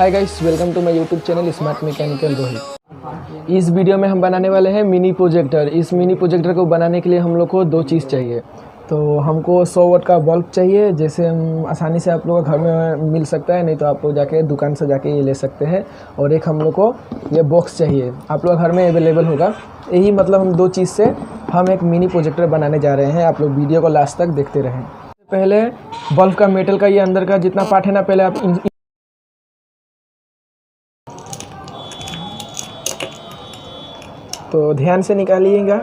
Hi guys, welcome to my YouTube channel smart mechanical Rohit. इस video में हम बनाने वाले हैं मिनी प्रोजेक्टर। इस मिनी प्रोजेक्टर को बनाने के लिए हम लोग को दो चीज़ चाहिए। तो हमको 100 वाट का बल्ब चाहिए, जैसे हम आसानी से आप लोगों का घर में मिल सकता है, नहीं तो आप लोग जाके दुकान से जाके ये ले सकते हैं। और एक हम लोग को ये बॉक्स चाहिए, आप लोग घर में अवेलेबल होगा। यही मतलब हम दो चीज़ से हम एक मिनी प्रोजेक्टर बनाने जा रहे हैं। आप लोग वीडियो को लास्ट तक देखते रहें। पहले बल्ब का मेटल का ये अंदर का जितना पार्ट है ना, पहले आप तो ध्यान से निकालिएगा।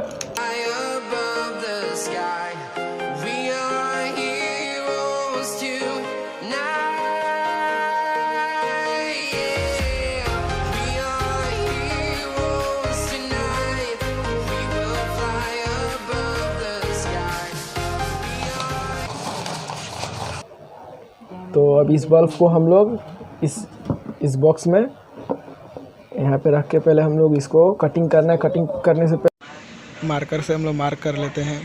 तो अब इस बल्ब को हम लोग इस बॉक्स में यहाँ पे रख के पहले हम लोग इसको कटिंग करना है। कटिंग करने से पहले मार्कर से हम लोग मार्क कर लेते हैं।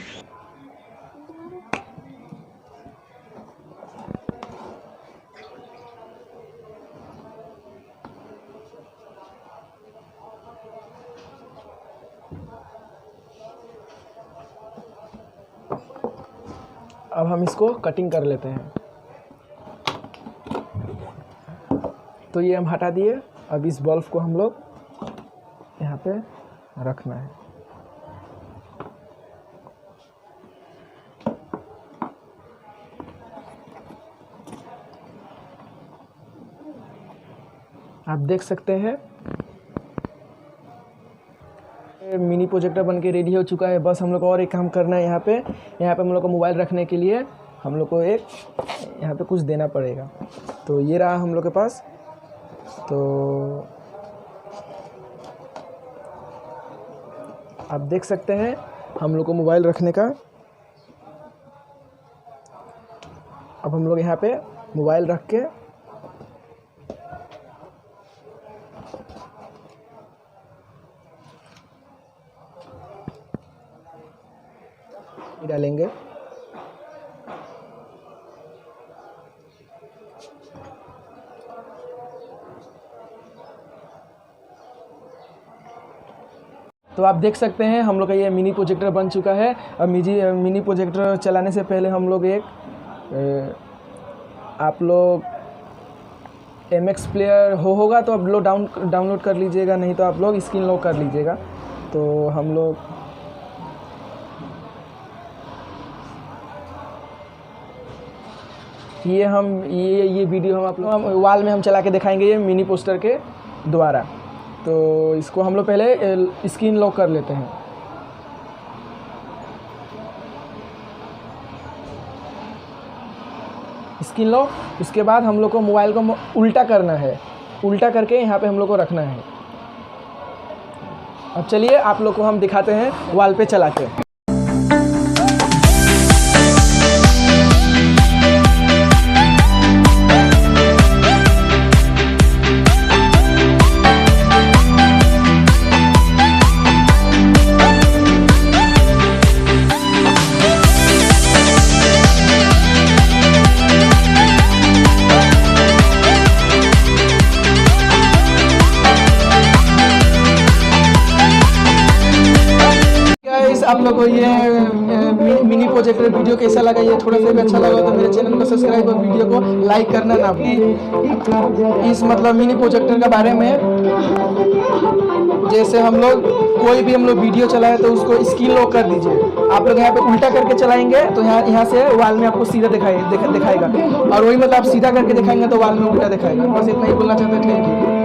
अब हम इसको कटिंग कर लेते हैं। तो ये हम हटा दिए। अब इस बल्ब को हम लोग यहाँ पे रखना है। आप देख सकते हैं मिनी प्रोजेक्टर बनके रेडी हो चुका है। बस हम लोग को और एक काम करना है। यहाँ पे हम लोग को मोबाइल रखने के लिए हम लोग को एक यहाँ पे कुछ देना पड़ेगा। तो ये रहा हम लोग के पास। तो आप देख सकते हैं हम लोग को मोबाइल रखने का। अब हम लोग यहाँ पे मोबाइल रख के डालेंगे। तो आप देख सकते हैं हम लोग का ये मिनी प्रोजेक्टर बन चुका है। अब मिनी प्रोजेक्टर चलाने से पहले हम लोग आप लोग MX प्लेयर होगा तो आप लोग डाउनलोड कर लीजिएगा, नहीं तो आप लोग स्क्रीन लॉक कर लीजिएगा। तो हम लोग ये वीडियो हम आप लोग वॉल में हम चला के दिखाएंगे ये मिनी पोस्टर के द्वारा। तो इसको हम लोग पहले स्क्रीन लॉक कर लेते हैं। स्क्रीन लॉक, उसके बाद हम लोग को मोबाइल को उल्टा करना है। उल्टा करके यहाँ पे हम लोग को रखना है। अब चलिए आप लोग को हम दिखाते हैं वॉल पे चला के। आप लोगों को ये मिनी प्रोजेक्टर वीडियो कैसा लगा, ये थोड़ा सा भी अच्छा लगा तो मेरे चैनल को सब्सक्राइब और वीडियो को लाइक करना ना भूलिए। इस मतलब मिनी प्रोजेक्टर के बारे में, जैसे हम लोग कोई भी वीडियो चलाए तो उसको स्क्रीन लॉक कर दीजिए। आप लोग यहाँ पे उल्टा करके चलाएंगे तो यहाँ से वॉल में आपको सीधा दिखाएगा, और वही मतलब आप सीधा करके दिखाएंगे तो वॉल में उल्टा दिखाएगा। बस इतना ही बोलना चाहते हैं। Thank you.